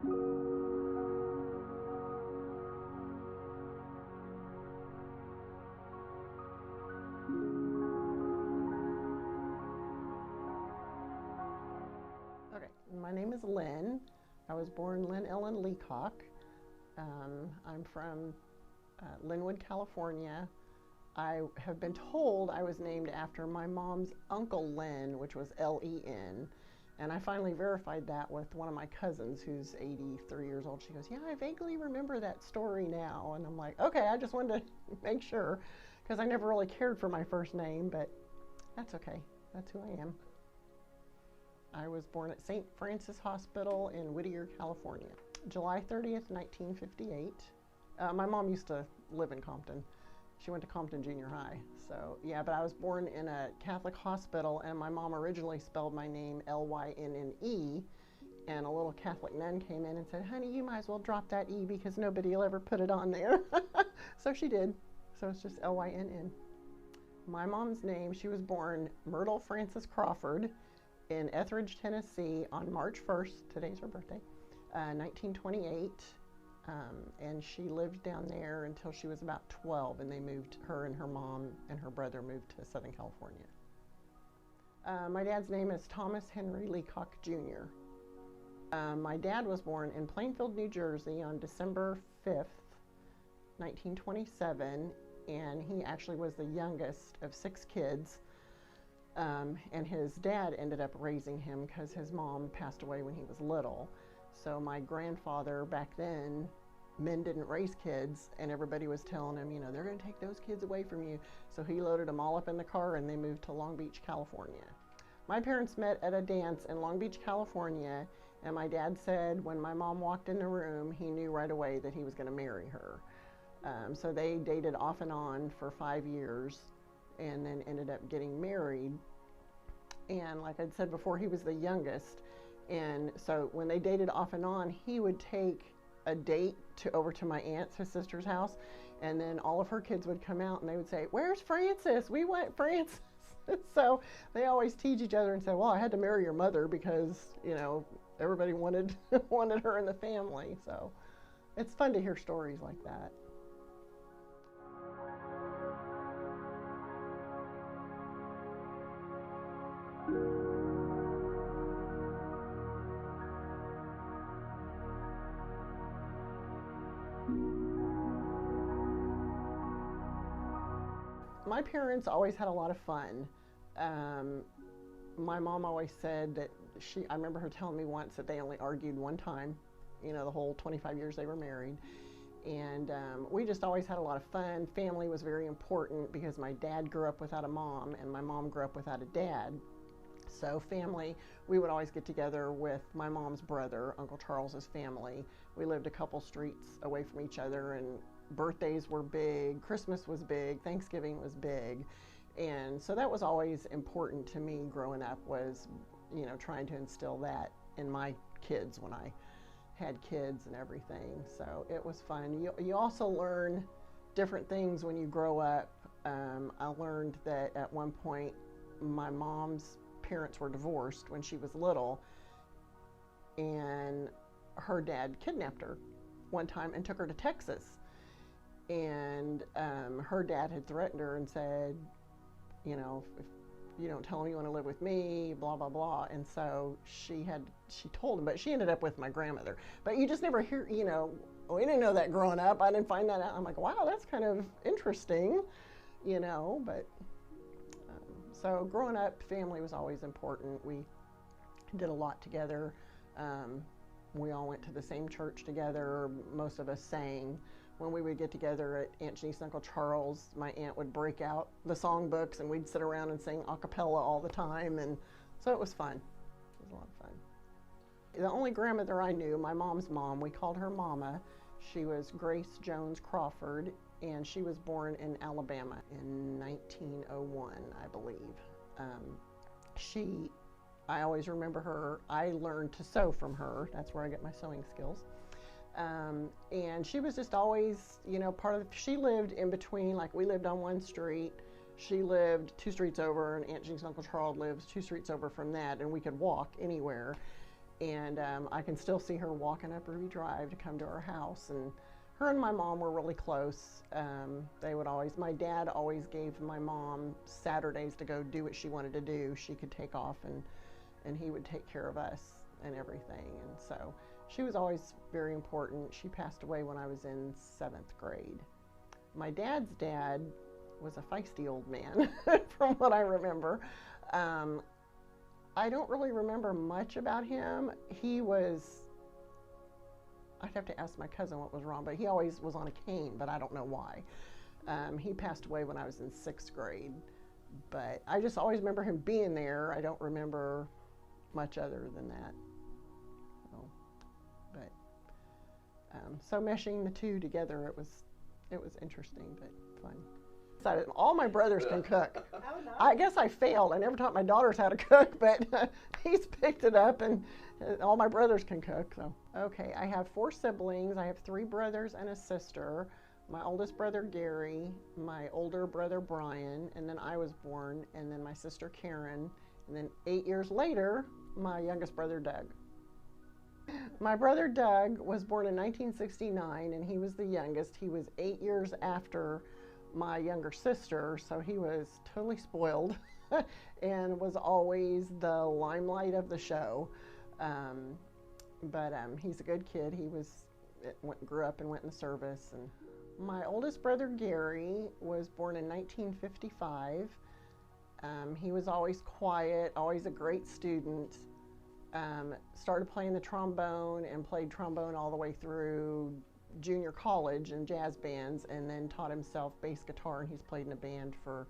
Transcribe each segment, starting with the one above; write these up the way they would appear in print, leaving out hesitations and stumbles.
Okay, my name is Lynn. I was born Lynn Ellen Leacock. I'm from Lynwood, California. I have been told I was named after my mom's uncle Lynn, which was L-E-N. And I finally verified that with one of my cousins who's 83 years old. She goes, yeah, I vaguely remember that story now. And I'm like, okay, I just wanted to make sure because I never really cared for my first name, but that's okay. That's who I am. I was born at St. Francis Hospital in Whittier, California, July 30th, 1958. My mom used to live in Compton. She went to Compton Junior High. So yeah, but I was born in a Catholic hospital, and my mom originally spelled my name L-Y-N-N-E, and a little Catholic nun came in and said, honey, you might as well drop that E because nobody will ever put it on there. So she did. So it's just L-Y-N-N. My mom's name, she was born Myrtle Frances Crawford in Etheridge, Tennessee on March 1st, today's her birthday, 1928. And she lived down there until she was about 12, and they moved, her and her mom and her brother moved to Southern California. My dad's name is Thomas Henry Leacock Jr. My dad was born in Plainfield, New Jersey on December 5th, 1927, and he actually was the youngest of 6 kids. And his dad ended up raising him because his mom passed away when he was little. So my grandfather back then, men didn't raise kids, and everybody was telling him, you know, they're going to take those kids away from you. So he loaded them all up in the car and they moved to Long Beach, California. My parents met at a dance in Long Beach, California, and my dad said when my mom walked in the room, he knew right away that he was going to marry her. So they dated off and on for 5 years, and then ended up getting married. And like I'd said before, he was the youngest. And so when they dated off and on, he would take a date over to my aunt's, his sister's house, and then all of her kids would come out and they would say, where's Frances? We want Frances. So they always tease each other and say, well, I had to marry your mother because, you know, everybody wanted her in the family. So it's fun to hear stories like that. My parents always had a lot of fun. My mom always said that I remember her telling me once that they only argued one time, you know, the whole 25 years they were married. And we just always had a lot of fun. Family was very important because my dad grew up without a mom and my mom grew up without a dad. So family, we would always get together with my mom's brother, Uncle Charles's family. We lived a couple streets away from each other, and birthdays were big, Christmas was big, Thanksgiving was big. And so that was always important to me growing up, was, you know, trying to instill that in my kids when I had kids and everything. So it was fun. You also learn different things when you grow up. I learned that at one point my mom's parents were divorced when she was little, and her dad kidnapped her one time and took her to Texas. And her dad had threatened her and said, you know, if you don't tell him you want to live with me, blah, blah, blah. And so she told him, but she ended up with my grandmother. But you just never hear, you know, we didn't know that growing up. I didn't find that out. I'm like, wow, that's kind of interesting, you know, but so growing up, family was always important. We did a lot together. We all went to the same church together. Most of us sang. When we would get together at Aunt Janice and Uncle Charles, my aunt would break out the songbooks and we'd sit around and sing a cappella all the time. And so it was fun. It was a lot of fun. The only grandmother I knew, my mom's mom, we called her Mama. She was Grace Jones Crawford, and she was born in Alabama in 1901, I believe. I always remember her. I learned to sew from her. That's where I get my sewing skills. And she was just always, you know, she lived in between, like we lived on one street. She lived 2 streets over, and Aunt Jean's Uncle Charles lives 2 streets over from that, and we could walk anywhere. And I can still see her walking up Ruby Drive to come to our house. And her and my mom were really close. They would always, my dad always gave my mom Saturdays to go do what she wanted to do. She could take off, and he would take care of us and everything. And so she was always very important. She passed away when I was in 7th grade. My dad's dad was a feisty old man, from what I remember. I don't really remember much about him. He was, I'd have to ask my cousin what was wrong, but he always was on a cane, but I don't know why. He passed away when I was in 6th grade, but I just always remember him being there. I don't remember much other than that. So meshing the two together, it was interesting but fun. So all my brothers can cook. Oh, nice. I guess I failed. I never taught my daughters how to cook, but he's picked it up, and all my brothers can cook. So okay, I have 4 siblings. I have 3 brothers and a sister. My oldest brother Gary, my older brother Brian, and then I was born, and then my sister Karen, and then 8 years later, my youngest brother Doug. My brother Doug was born in 1969, and he was the youngest. He was 8 years after my younger sister, so he was totally spoiled and was always the limelight of the show. But he's a good kid. He grew up and went in the service. And my oldest brother Gary was born in 1955. He was always quiet, always a great student. Started playing the trombone and played trombone all the way through junior college and jazz bands, and then taught himself bass guitar, and he's played in a band for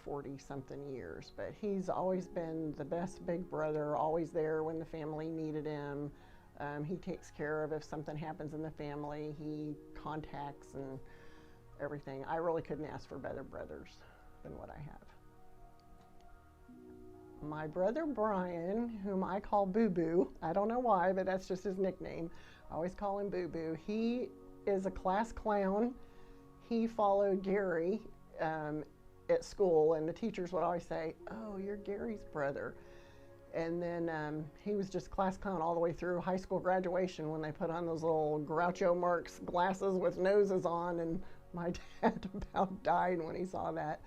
40-something years. But he's always been the best big brother, always there when the family needed him. He takes care of if something happens in the family. He contacts and everything. I really couldn't ask for better brothers than what I have. My brother Brian, whom I call Boo Boo, I don't know why, but that's just his nickname. I always call him Boo Boo. He is a class clown. He followed Gary at school, and the teachers would always say, "Oh, you're Gary's brother." And then he was just class clown all the way through high school graduation, when they put on those little Groucho Marx glasses with noses on, and my dad about died when he saw that.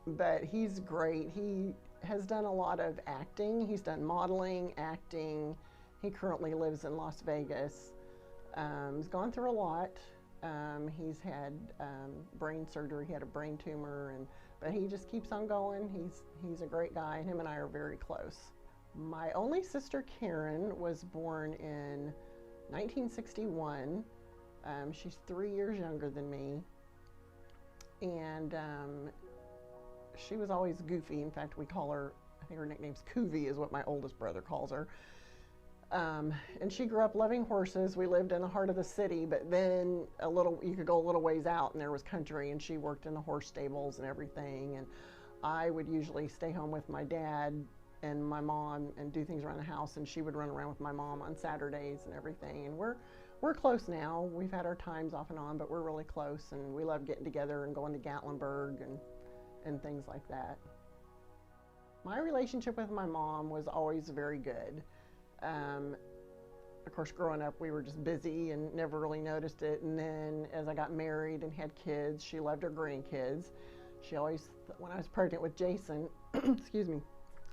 But he's great. He has done a lot of acting. He's done modeling, acting. He currently lives in Las Vegas. He's gone through a lot. He's had brain surgery. He had a brain tumor, but he just keeps on going. He's a great guy, and him and I are very close. My only sister Karen was born in 1961. She's 3 years younger than me, and she was always goofy. In fact, we call her, I think her nickname's Coovy is what my oldest brother calls her. And she grew up loving horses. We lived in the heart of the city, but then you could go a little ways out and there was country, and she worked in the horse stables and everything. And I would usually stay home with my dad and my mom and do things around the house, and she would run around with my mom on Saturdays and everything. And we're close now. We've had our times off and on, but we're really close, and we love getting together and going to Gatlinburg and things like that. My relationship with my mom was always very good. Of course, growing up, we were just busy and never really noticed it. And then as I got married and had kids, she loved her grandkids. She always, when I was pregnant with Jason, excuse me,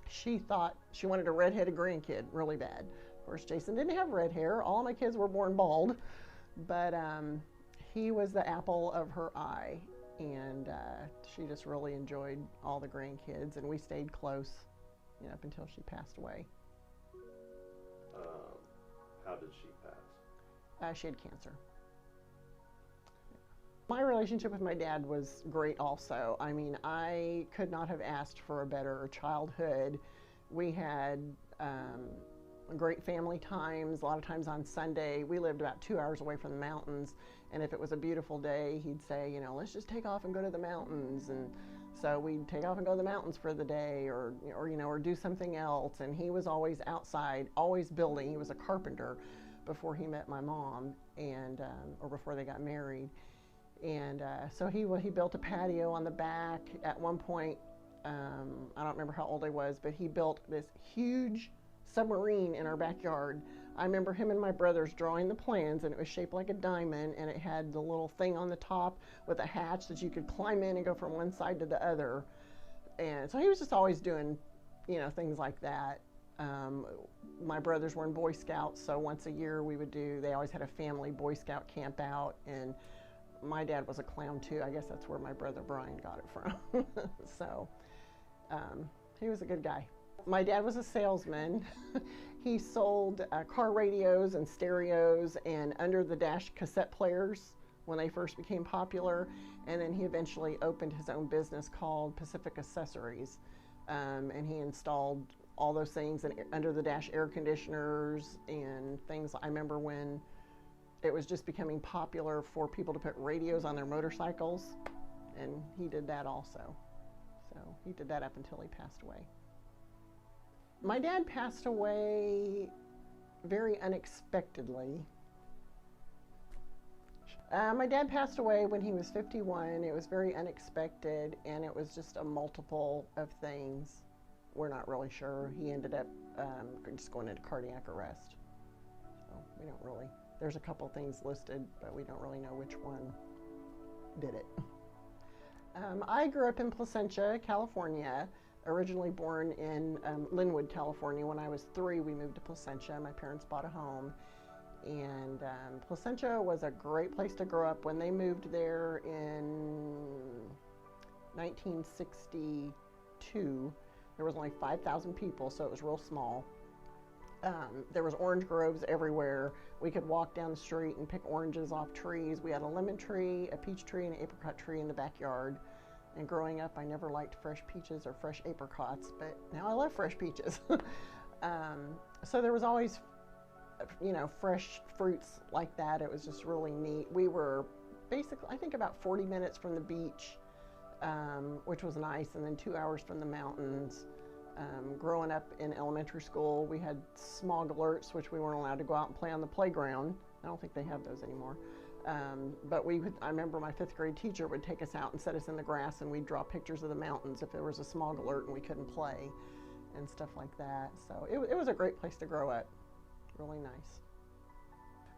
she thought she wanted a redheaded grandkid really bad. Of course, Jason didn't have red hair. All my kids were born bald, but he was the apple of her eye. And she just really enjoyed all the grandkids, and we stayed close, up until she passed away. How did she pass? She had cancer. My relationship with my dad was great also. I mean, I could not have asked for a better childhood. We had great family times. A lot of times on Sunday, we lived about 2 hours away from the mountains, and if it was a beautiful day, he'd say, let's just take off and go to the mountains. And so we'd take off and go to the mountains for the day, or do something else. And he was always outside, always building. He was a carpenter before he met my mom, and or before they got married. And so he built a patio on the back. At one point, I don't remember how old I was, but he built this huge submarine in our backyard. I remember him and my brothers drawing the plans, and it was shaped like a diamond, and it had the little thing on the top with a hatch that you could climb in and go from one side to the other. And so he was just always doing, things like that. My brothers were in Boy Scouts, so once a year they always had a family Boy Scout camp out, and my dad was a clown too. I guess that's where my brother Brian got it from. So he was a good guy. My dad was a salesman. He sold car radios and stereos and under-the-dash cassette players when they first became popular, and then he eventually opened his own business called Pacific Accessories, and he installed all those things and under-the-dash air conditioners and things. I remember when it was just becoming popular for people to put radios on their motorcycles, and he did that also. So he did that up until he passed away. My dad passed away very unexpectedly. My dad passed away when he was 51. It was very unexpected, and it was just a multiple of things. We're not really sure. He ended up just going into cardiac arrest. So we don't really, there's a couple things listed, but we don't really know which one did it. I grew up in Placentia, California. Originally born in Lynwood, California. When I was 3, we moved to Placentia. My parents bought a home, and Placentia was a great place to grow up. When they moved there in 1962, there was only 5,000 people, so it was real small. There was orange groves everywhere. We could walk down the street and pick oranges off trees. We had a lemon tree, a peach tree, and an apricot tree in the backyard. And growing up, I never liked fresh peaches or fresh apricots, but now I love fresh peaches. So there was always, fresh fruits like that. It was just really neat. We were basically, I think, about 40 minutes from the beach, which was nice, and then 2 hours from the mountains. Growing up in elementary school, we had smog alerts, which we weren't allowed to go out and play on the playground. I don't think they have those anymore. But I remember my 5th grade teacher would take us out and set us in the grass, and we'd draw pictures of the mountains if there was a smog alert and we couldn't play and stuff like that. So it was a great place to grow up. Really nice.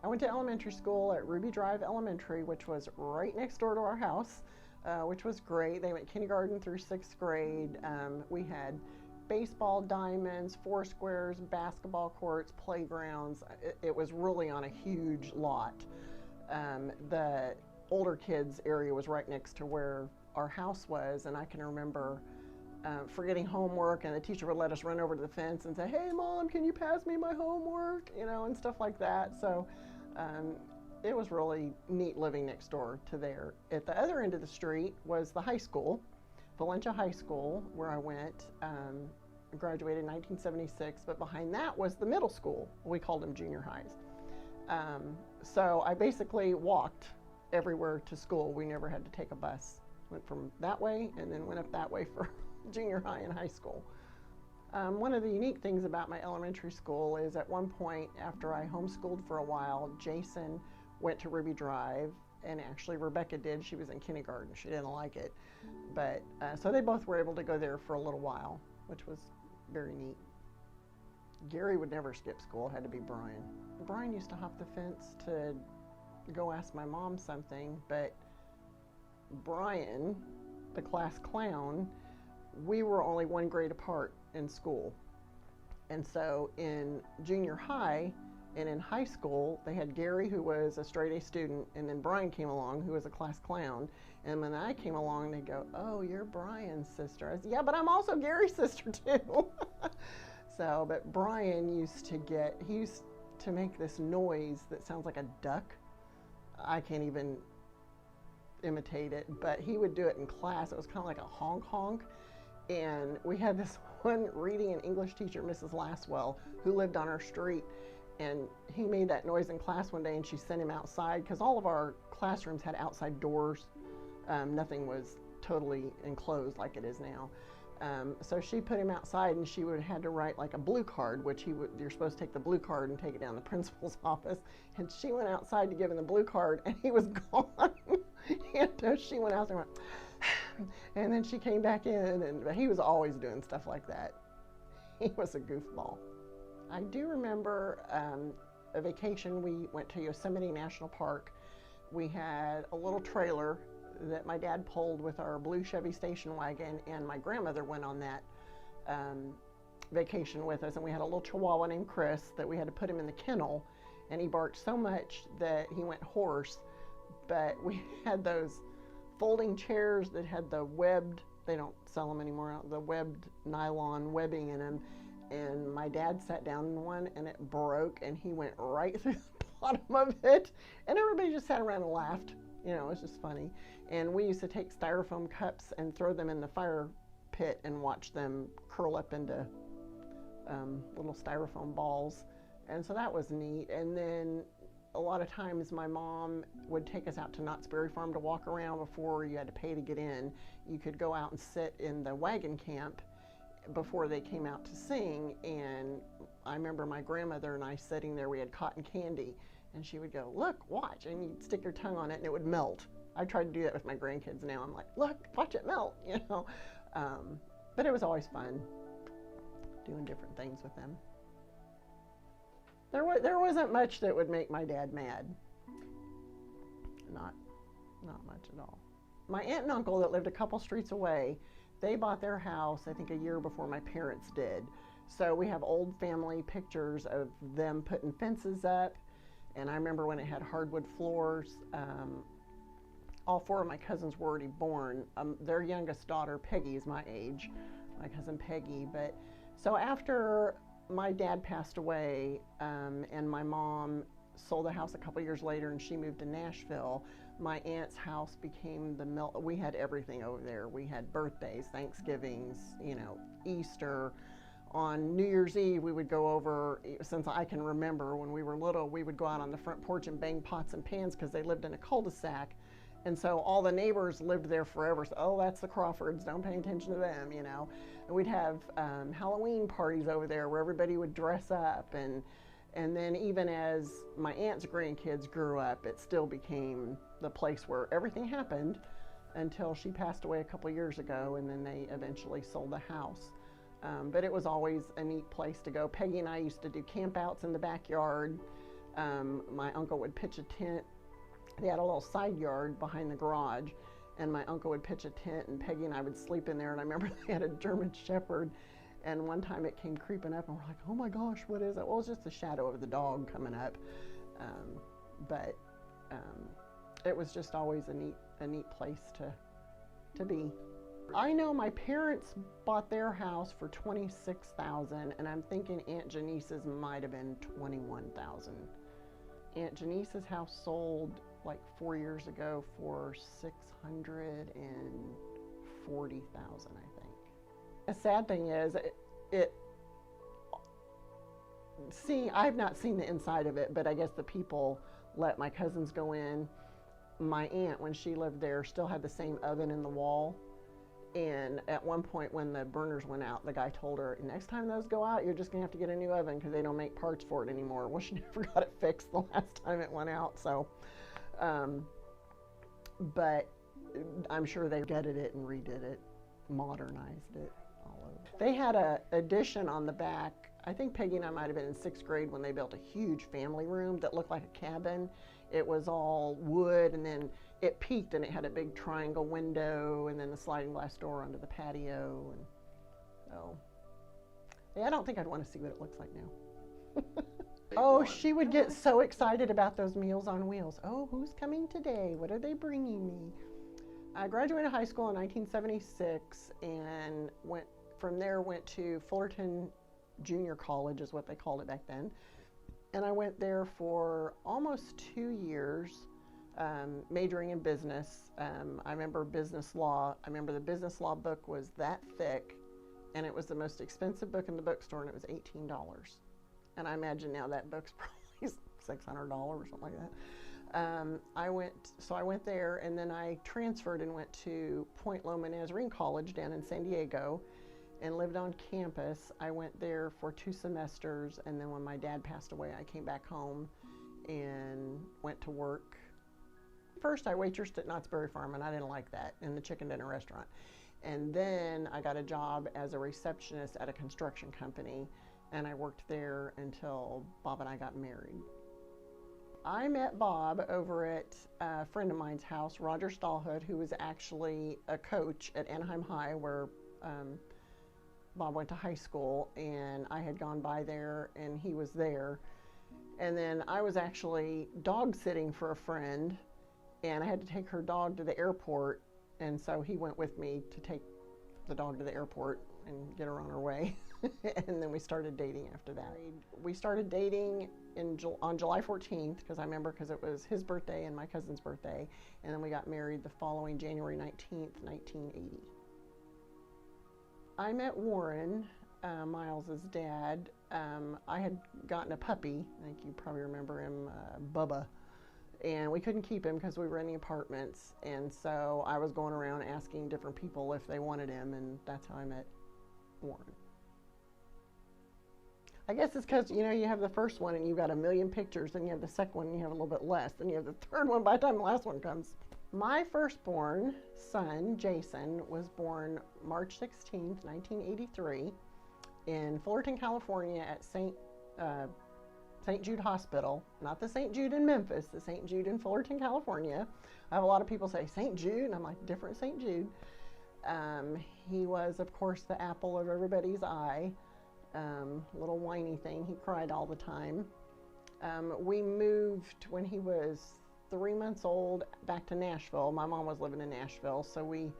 I went to elementary school at Ruby Drive Elementary, which was right next door to our house, which was great. They went kindergarten through 6th grade. We had baseball diamonds, 4 squares, basketball courts, playgrounds. It was really on a huge lot. The older kids area was right next to where our house was, and I can remember forgetting homework, and the teacher would let us run over to the fence and say, "Hey Mom, can you pass me my homework?" And stuff like that. So it was really neat living next door to there. At the other end of the street was the high school, Valencia High School, where I went. I graduated in 1976, but behind that was the middle school. We called them junior highs. So I basically walked everywhere to school. We never had to take a bus. Went from that way and then went up that way for junior high and high school. One of the unique things about my elementary school is at one point after I homeschooled for a while, Jason went to Ruby Drive, and actually Rebecca did. She was in kindergarten. She didn't like it. But so they both were able to go there for a little while, which was very neat. Gary would never skip school. It had to be Brian. Brian used to hop the fence to go ask my mom something, but Brian, the class clown, we were only 1 grade apart in school. And so in junior high and in high school, they had Gary, who was a straight A student, and then Brian came along, who was a class clown. And when I came along, they'd go, "Oh, you're Brian's sister." I said, "Yeah, but I'm also Gary's sister too." So, but Brian used to make this noise that sounds like a duck. I can't even imitate it, but he would do it in class. It was kind of like a honk honk. And we had this one reading and English teacher, Mrs. Laswell, who lived on our street, and he made that noise in class one day, and she sent him outside because all of our classrooms had outside doors. Nothing was totally enclosed like it is now. So she put him outside, and she had to write like a blue card, which you're supposed to take the blue card and take it down to the principal's office. And she went outside to give him the blue card, and he was gone. And she went out there and went, and then she came back in, and he was always doing stuff like that. He was a goofball. I do remember a vacation we went to Yosemite National Park. We had a little trailer that my dad pulled with our blue Chevy station wagon, and my grandmother went on that vacation with us, and we had a little Chihuahua named Chris that we had to put him in the kennel, and he barked so much that he went hoarse. But we had those folding chairs that had the webbed, they don't sell them anymore, the webbed nylon webbing in them, and my dad sat down in one and it broke, and he went right through the bottom of it, and everybody just sat around and laughed. You know, it was just funny. And we used to take styrofoam cups and throw them in the fire pit and watch them curl up into little styrofoam balls. And so that was neat. And then a lot of times my mom would take us out to Knott's Berry Farm to walk around before you had to pay to get in. You could go out and sit in the wagon camp before they came out to sing. And I remember my grandmother and I sitting there, we had cotton candy, and she would go, "Look, watch," and you'd stick your tongue on it and it would melt. I tried to do that with my grandkids now. I'm like, "Look, watch it melt," you know. But it was always fun doing different things with them. There wasn't much that would make my dad mad. Not much at all. My aunt and uncle that lived a couple streets away, they bought their house, I think, a year before my parents did. So we have old family pictures of them putting fences up. And I remember when it had hardwood floors. All four of my cousins were already born. Their youngest daughter, Peggy, is my age, my cousin Peggy. But so after my dad passed away, and my mom sold the house a couple years later, and she moved to Nashville, my aunt's house became we had everything over there. We had birthdays, Thanksgivings, you know, Easter. On New Year's Eve, we would go over, since I can remember when we were little, we would go out on the front porch and bang pots and pans because they lived in a cul-de-sac. And so all the neighbors lived there forever. So, oh, that's the Crawfords, don't pay attention to them, you know. And we'd have Halloween parties over there where everybody would dress up. And then even as my aunt's grandkids grew up, it still became the place where everything happened until she passed away a couple years ago, and then they eventually sold the house. But it was always a neat place to go. Peggy and I used to do campouts in the backyard. My uncle would pitch a tent. They had a little side yard behind the garage, and my uncle would pitch a tent, and Peggy and I would sleep in there. And I remember they had a German Shepherd, and one time it came creeping up, and we're like, "Oh my gosh, what is it?" Well, it was just the shadow of the dog coming up. But it was just always a neat place to be. I know my parents bought their house for $26,000, and I'm thinking Aunt Janice's might have been $21,000. Aunt Janice's house sold like 4 years ago for $640,000, I think. The sad thing is, I've not seen the inside of it, but I guess the people let my cousins go in. My aunt, when she lived there, still had the same oven in the wall. And at one point when the burners went out, the guy told her, "Next time those go out, you're just going to have to get a new oven because they don't make parts for it anymore." Well, she never got it fixed the last time it went out. So, but I'm sure they gutted it and redid it, modernized it all over. They had an addition on the back. I think Peggy and I might have been in 6th grade when they built a huge family room that looked like a cabin. It was all wood, and then it peaked, and it had a big triangle window, and then the sliding glass door onto the patio. And so, yeah, I don't think I'd want to see what it looks like now. Oh, she would get so excited about those Meals on Wheels. Oh, who's coming today? What are they bringing me? I graduated high school in 1976, and went to Fullerton Junior College, is what they called it back then. And I went there for almost 2 years, majoring in business. I remember business law. I remember the business law book was that thick, and it was the most expensive book in the bookstore, and it was $18. And I imagine now that book's probably $600 or something like that. I went there, and then I transferred and went to Point Loma Nazarene College down in San Diego, and lived on campus. I went there for 2 semesters, and then when my dad passed away, I came back home and went to work. First, I waitressed at Knott's Berry Farm, and I didn't like that, in the chicken dinner restaurant. And then I got a job as a receptionist at a construction company, and I worked there until Bob and I got married. I met Bob over at a friend of mine's house, Roger Stallhood, who was actually a coach at Anaheim High, where Bob went to high school, and I had gone by there and he was there. And then I was actually dog sitting for a friend, and I had to take her dog to the airport, and so he went with me to take the dog to the airport and get her on her way. And then we started dating after that. We started dating on July 14th, because I remember, because it was his birthday and my cousin's birthday, and then we got married the following January 19th, 1980. I met Warren, Miles's dad. I had gotten a puppy, I think you probably remember him, Bubba, and we couldn't keep him because we were renting apartments, and so I was going around asking different people if they wanted him, and that's how I met Warren. I guess it's because, you know, you have the first one and you've got a million pictures, then you have the second one and you have a little bit less, then you have the third one by the time the last one comes. My firstborn son, Jason, was born March 16th, 1983 in Fullerton, California at St. Jude Hospital. Not the St. Jude in Memphis, the St. Jude in Fullerton, California. I have a lot of people say St. Jude, and I'm like, different St. Jude. He was, of course, the apple of everybody's eye. Little whiny thing. He cried all the time. We moved when he was 3 months old back to Nashville. My mom was living in Nashville, so we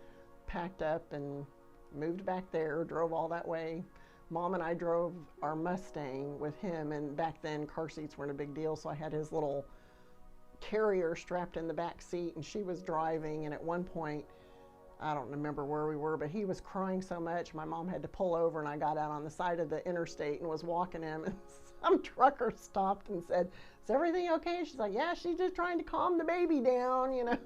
packed up and moved back there, drove all that way. Mom and I drove our Mustang with him, and back then car seats weren't a big deal, so I had his little carrier strapped in the back seat, and she was driving, and at one point, I don't remember where we were, but he was crying so much, my mom had to pull over, and I got out on the side of the interstate and was walking him, and some trucker stopped and said, "Is everything okay?" She's like, "Yeah, she's just trying to calm the baby down, you know."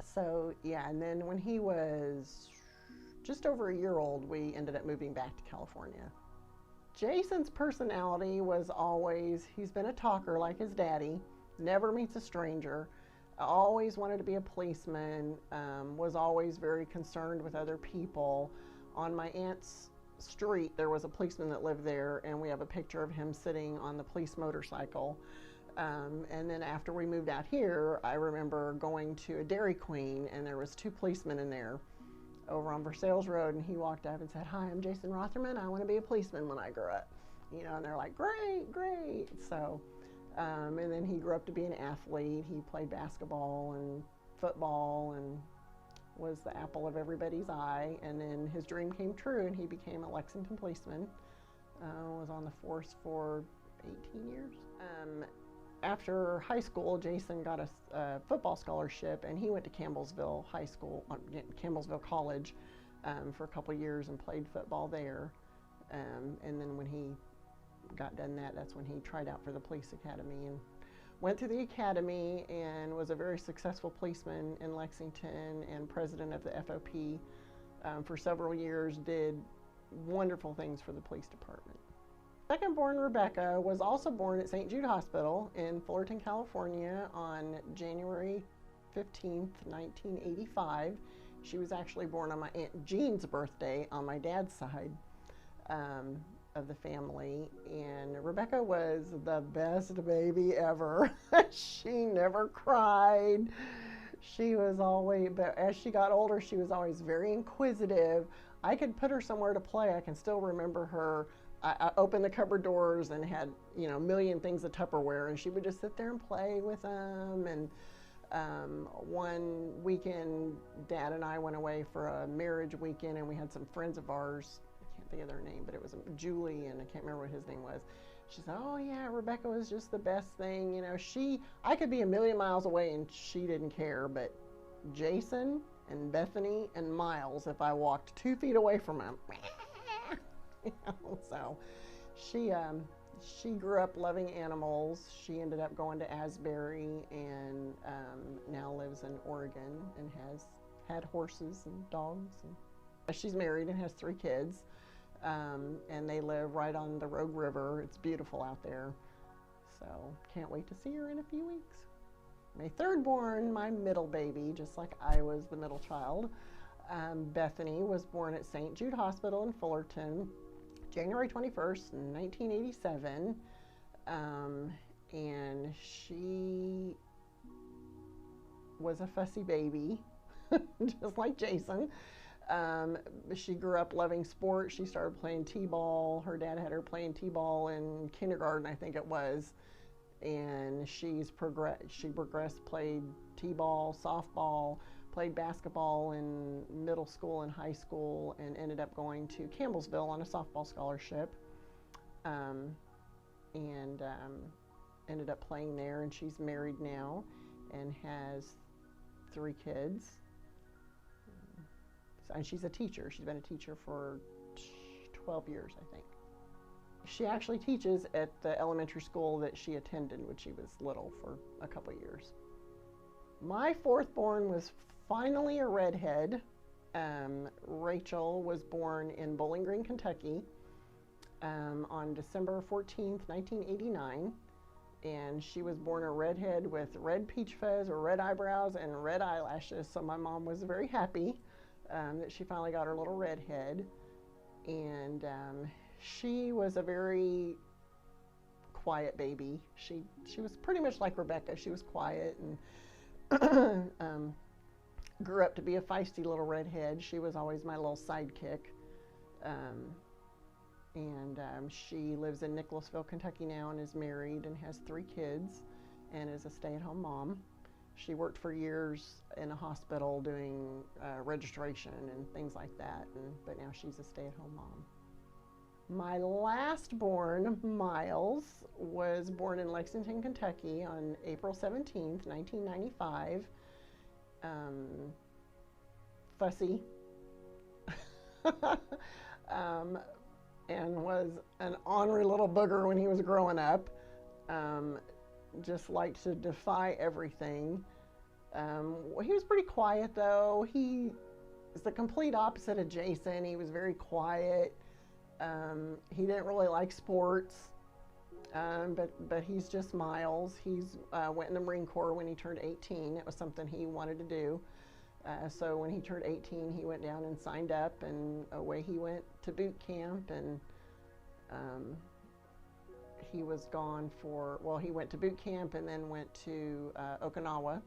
So, yeah, and then when he was just over a year old, we ended up moving back to California. Jason's personality was always, he's been a talker like his daddy, never meets a stranger, always wanted to be a policeman, was always very concerned with other people. On my aunt's street, there was a policeman that lived there, and we have a picture of him sitting on the police motorcycle. And then after we moved out here, I remember going to a Dairy Queen, and there was 2 policemen in there over on Versailles Road, and he walked up and said, "Hi, I'm Jason Rothermund. I want to be a policeman when I grow up." You know, and they're like, "Great, great." So, and then he grew up to be an athlete. He played basketball and football and was the apple of everybody's eye. And then his dream came true, and he became a Lexington policeman. Was on the force for 18 years. After high school, Jason got a football scholarship, and he went to Campbellsville High School, Campbellsville College, for a couple years and played football there. And then when he got done that's when he tried out for the police academy and went through the academy and was a very successful policeman in Lexington and president of the FOP for several years, did wonderful things for the police department. Second born, Rebecca, was also born at St. Jude Hospital in Fullerton, California on January 15th, 1985. She was actually born on my Aunt Jean's birthday on my dad's side of the family, and Rebecca was the best baby ever. She never cried. She was always, but as she got older, she was always very inquisitive. I could put her somewhere to play. I can still remember her. I opened the cupboard doors and had, you know, a million things of Tupperware, and she would just sit there and play with them. And one weekend, Dad and I went away for a marriage weekend, and we had some friends of ours. I can't think of their name, but it was Julie, and I can't remember what his name was. She said, "Oh yeah, Rebecca was just the best thing. You know, I could be a million miles away and she didn't care, but Jason and Bethany and Miles, if I walked 2 feet away from him," you know, so she grew up loving animals. She ended up going to Asbury and now lives in Oregon and has had horses and dogs. And she's married and has 3 kids, and they live right on the Rogue River. It's beautiful out there, so can't wait to see her in a few weeks. My third born, my middle baby, just like I was the middle child, Bethany was born at St. Jude Hospital in Fullerton, January 21st, 1987. And she was a fussy baby, just like Jason. She grew up loving sports. She started playing t-ball. Her dad had her playing t-ball in kindergarten, I think it was. And she progressed, played t-ball, softball, played basketball in middle school and high school, and ended up going to Campbellsville on a softball scholarship. Ended up playing there, and she's married now and has 3 kids. And she's a teacher. She's been a teacher for 12 years, I think. She actually teaches at the elementary school that she attended when she was little for a couple years. My 4th born was finally a redhead. Rachel was born in Bowling Green, Kentucky on December 14th, 1989. And she was born a redhead with red peach fuzz or red eyebrows and red eyelashes. So my mom was very happy that she finally got her little redhead. And she was a very quiet baby. She was pretty much like Rebecca. She was quiet and grew up to be a feisty little redhead. She was always my little sidekick. She lives in Nicholasville, Kentucky now, and is married and has 3 kids and is a stay-at-home mom. She worked for years in a hospital doing registration and things like that, but now she's a stay-at-home mom. My last born, Miles, was born in Lexington, Kentucky on April 17th, 1995. Fussy. And was an ornery little booger when he was growing up. Just liked to defy everything. He was pretty quiet, though. He is the complete opposite of Jason. He was very quiet. He didn't really like sports, but he's just Miles. He's went in the Marine Corps when he turned 18. It was something he wanted to do. So when he turned 18, he went down and signed up, and away he went to boot camp. And he was gone he went to boot camp and then went to Okinawa,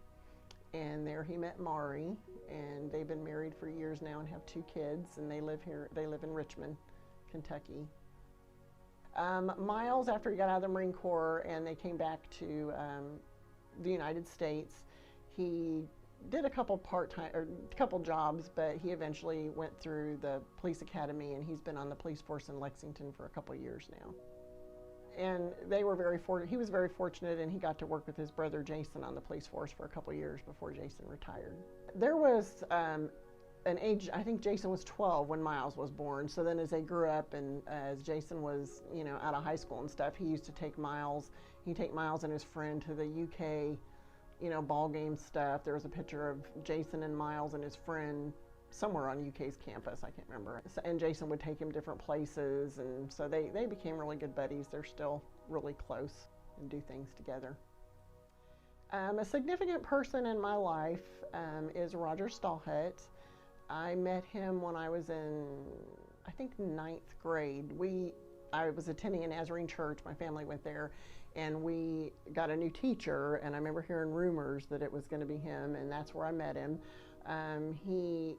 and there he met Mari, and they've been married for years now and have 2 kids, and they live in Richmond, Kentucky. Miles, after he got out of the Marine Corps and they came back to the United States, he did a couple jobs, but he eventually went through the police academy, and he's been on the police force in Lexington for a couple years now. And he was very fortunate, and he got to work with his brother Jason on the police force for a couple years before Jason retired. There was an age, I think Jason was 12 when Miles was born. So then as they grew up, and as Jason was, out of high school and stuff, he used to take Miles. He'd take Miles and his friend to the UK, ball game stuff. There was a picture of Jason and Miles and his friend somewhere on UK's campus. I can't remember. And Jason would take him different places, and so they became really good buddies. They're still really close and do things together. A significant person in my life is Roger Stallhut. I met him when I was in, I think, 9th grade. I was attending a Nazarene church. My family went there, and we got a new teacher, and I remember hearing rumors that it was going to be him, and that's where I met him. He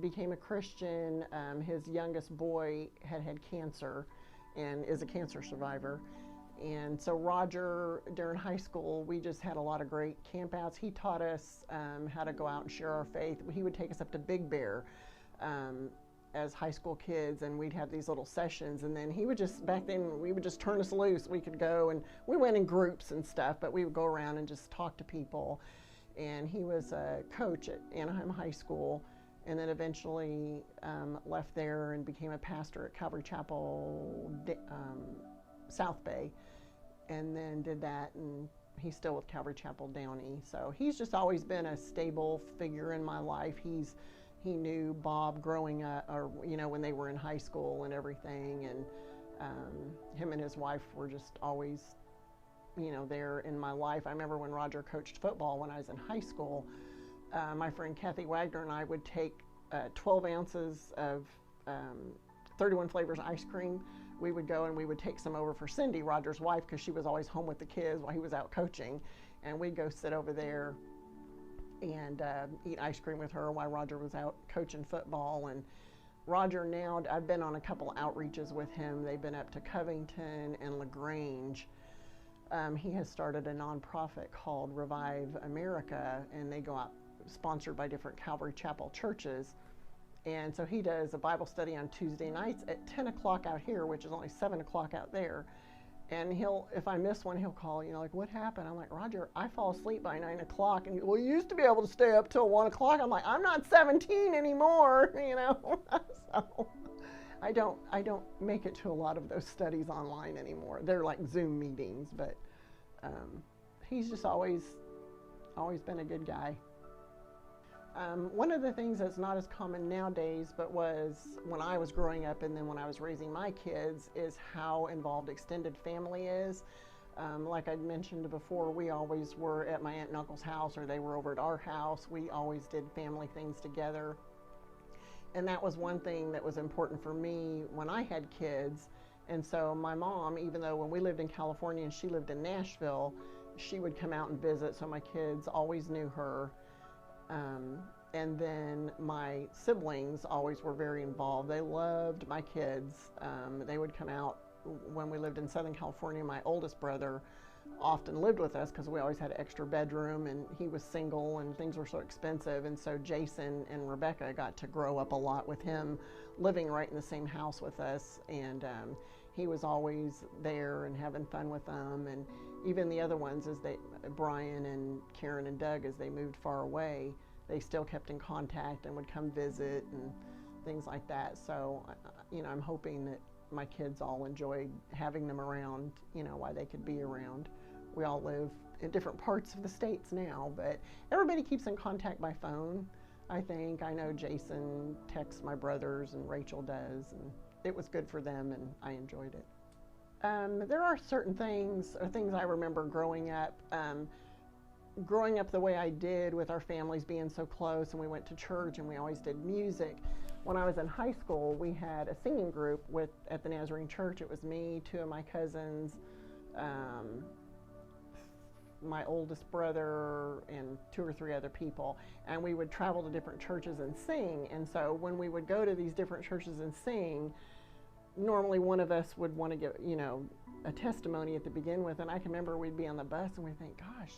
became a Christian. His youngest boy had cancer and is a cancer survivor. And so Roger, during high school, we just had a lot of great campouts. He taught us how to go out and share our faith. He would take us up to Big Bear as high school kids, and we'd have these little sessions. And then back then, we would just turn us loose. We could go, and we went in groups and stuff, but we would go around and just talk to people. And he was a coach at Anaheim High School, and then eventually left there and became a pastor at Calvary Chapel, South Bay, and then did that, and he's still with Calvary Chapel Downey. So he's just always been a stable figure in my life. He knew Bob growing up, or when they were in high school and everything, and him and his wife were just always there in my life. I remember when Roger coached football when I was in high school, my friend Kathy Wagner and I would take 12 ounces of 31 flavors ice cream. We would go and we would take some over for Cindy, Roger's wife, because she was always home with the kids while he was out coaching. And we'd go sit over there and eat ice cream with her while Roger was out coaching football. And Roger now, I've been on a couple outreaches with him. They've been up to Covington and LaGrange. He has started a nonprofit called Revive America, and they go out sponsored by different Calvary Chapel churches. And so he does a Bible study on Tuesday nights at 10 o'clock out here, which is only 7 o'clock out there. And if I miss one, he'll call, like, what happened? I'm like, Roger, I fall asleep by 9 o'clock. And well, you used to be able to stay up till 1 o'clock. I'm like, I'm not 17 anymore, So I don't make it to a lot of those studies online anymore. They're like Zoom meetings, but he's just always been a good guy. One of the things that's not as common nowadays, but was when I was growing up and then when I was raising my kids, is how involved extended family is. Like I'd mentioned before, we always were at my aunt and uncle's house, or they were over at our house. We always did family things together. And that was one thing that was important for me when I had kids. And so my mom, even though when we lived in California and she lived in Nashville, she would come out and visit, so my kids always knew her. And then my siblings always were very involved. They loved my kids. They would come out when we lived in Southern California. My oldest brother often lived with us because we always had an extra bedroom, and he was single and things were so expensive. And so Jason and Rebecca got to grow up a lot with him, living right in the same house with us. And he was always there and having fun with them. And even the other ones, Brian and Karen and Doug, as they moved far away, they still kept in contact and would come visit and things like that. So, I'm hoping that my kids all enjoyed having them around, while they could be around. We all live in different parts of the states now, but everybody keeps in contact by phone, I think. I know Jason texts my brothers and Rachel does, and it was good for them, and I enjoyed it. There are certain things I remember growing up the way I did, with our families being so close, and we went to church and we always did music. When I was in high school, we had a singing group at the Nazarene Church. It was me, 2 of my cousins, my oldest brother, and 2 or 3 other people, and we would travel to different churches and sing. And so when we would go to these different churches and sing, normally one of us would want to give, a testimony at the begin with. And I can remember we'd be on the bus and we'd think, gosh,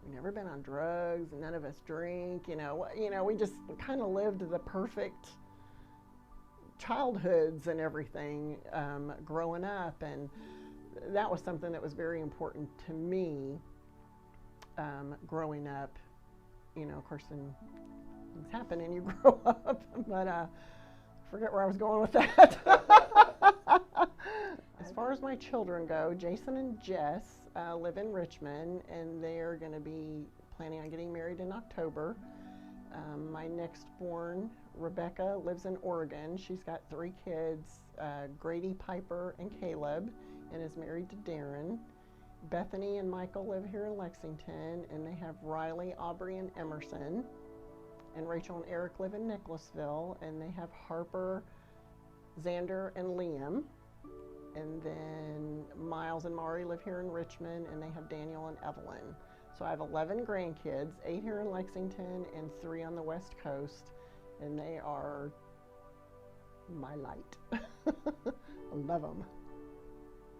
we've never been on drugs, and none of us drink, we just kind of lived the perfect childhoods and everything growing up. And that was something that was very important to me growing up. Of course, then things happen and you grow up, but I forget where I was going with that. As far as my children go, Jason and Jess live in Richmond, and they're going to be planning on getting married in October. My next born, Rebecca, lives in Oregon. She's got 3 kids, Grady, Piper, and Caleb, and is married to Darren. Bethany and Michael live here in Lexington, and they have Riley, Aubrey, and Emerson. And Rachel and Eric live in Nicholasville, and they have Harper, Xander, and Liam. And then Miles and Mari live here in Richmond, and they have Daniel and Evelyn. So I have 11 grandkids, 8 here in Lexington and 3 on the West Coast, and they are my light. I love them.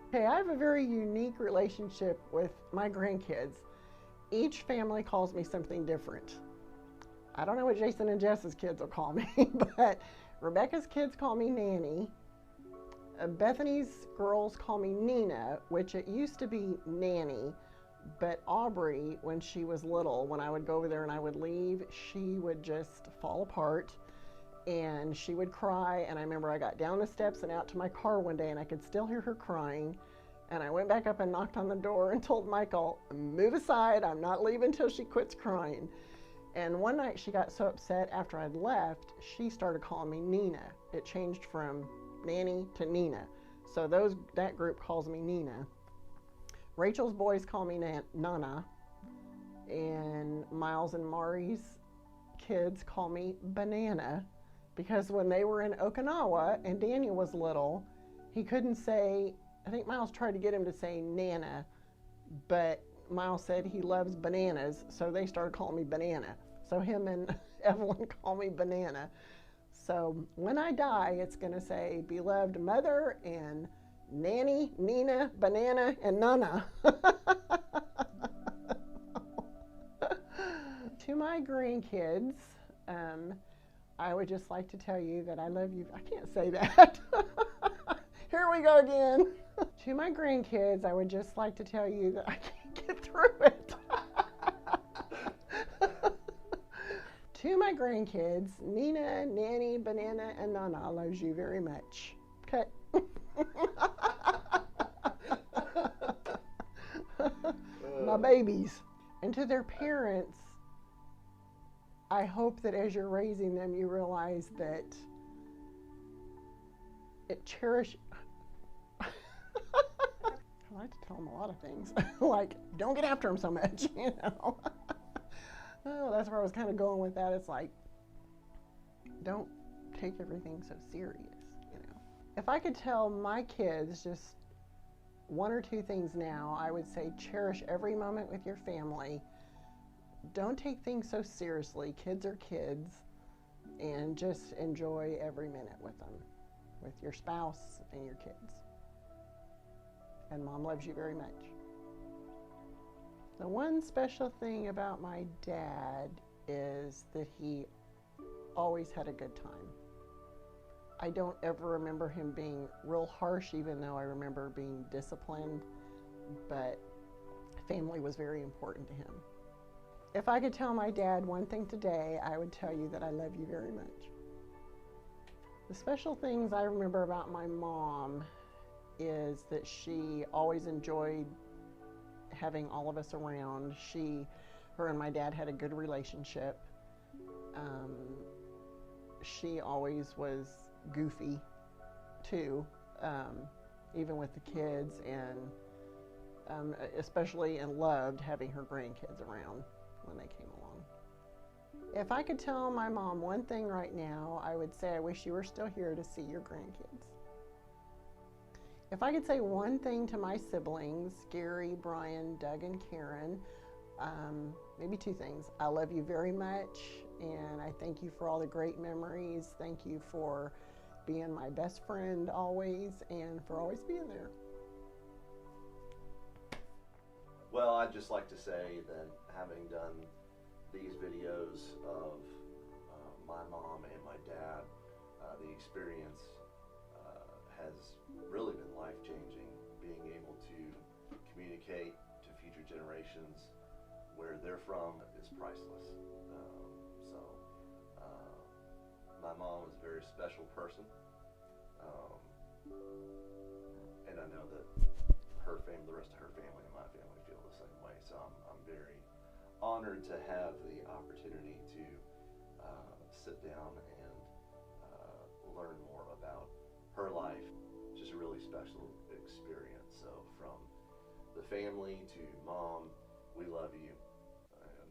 Okay, I have a very unique relationship with my grandkids. Each family calls me something different. I don't know what Jason and Jess's kids will call me, but Rebecca's kids call me Nanny. Bethany's girls call me Nina, which it used to be Nanny, but Aubrey, when she was little, when I would go over there and I would leave, she would just fall apart and she would cry. And I remember I got down the steps and out to my car one day and I could still hear her crying. And I went back up and knocked on the door and told Michael, move aside, I'm not leaving till she quits crying. And one night she got so upset after I'd left, she started calling me Nina. It changed from Nanny to Nina. So that group calls me Nina. Rachel's boys call me Nana. And Miles and Mari's kids call me Banana. because when they were in Okinawa and Daniel was little, he couldn't say, I think Miles tried to get him to say Nana, but Miles said he loves bananas, so they started calling me Banana. So him and Evelyn call me Banana. So when I die, it's going to say beloved mother and Nanny, Nina, Banana, and Nana. To my grandkids, I would just like to tell you that I love you. I can't say that. Here we go again. To my grandkids, I would just like to tell you that I can't get through it. To my grandkids, Nina, Nanny, Banana, and Nana loves you very much. Okay. My babies. And to their parents, I hope that as you're raising them, you realize that cherish. I like to tell them a lot of things, like don't get after them so much, you know. Oh, that's where I was kind of going with that. It's like, don't take everything so serious, you know. If I could tell my kids just one or two things now, I would say cherish every moment with your family. Don't take things so seriously. Kids are kids, and just enjoy every minute with them, with your spouse and your kids. And Mom loves you very much. The one special thing about my dad is that he always had a good time. I don't ever remember him being real harsh, even though I remember being disciplined, but family was very important to him. If I could tell my dad one thing today, I would tell you that I love you very much. The special things I remember about my mom is that she always enjoyed having all of us around. Her and my dad had a good relationship. She always was goofy too, even with the kids, and especially and loved having her grandkids around when they came along. If I could tell my mom one thing right now, I would say I wish you were still here to see your grandkids. If I could say one thing to my siblings, Gary, Brian, Doug, and Karen, maybe two things. I love you very much, and I thank you for all the great memories. Thank you for being my best friend always, and for always being there. Well, I'd just like to say that having done these videos of my mom and my dad, the experience has really been life-changing. Being able to communicate to future generations where they're from is priceless. My mom was a very special person, and I know that her family, the rest of her family and my family feel the same way. So I'm very honored to have the opportunity to sit down and learn more about her life. Just a really special experience. So from the family to Mom, we love you. And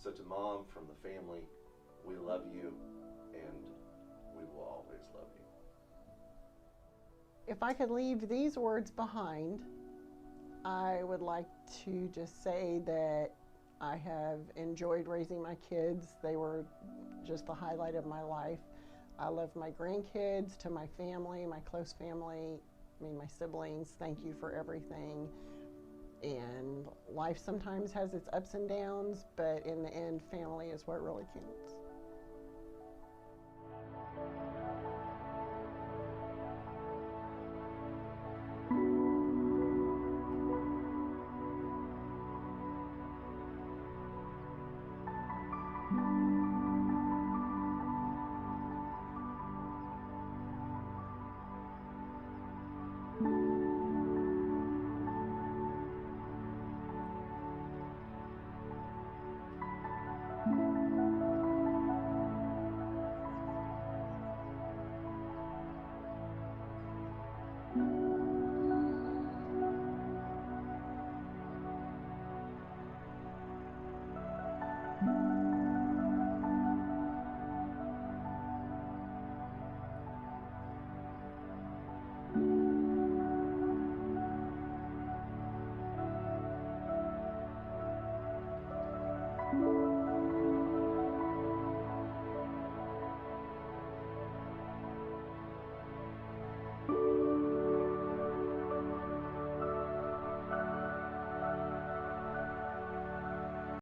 so to Mom, from the family, we love you, and we will always love you. If I could leave these words behind, I would like to just say that I have enjoyed raising my kids. They were just the highlight of my life. I love my grandkids, to my family, my close family, my siblings. Thank you for everything. And life sometimes has its ups and downs, but in the end, family is what really counts.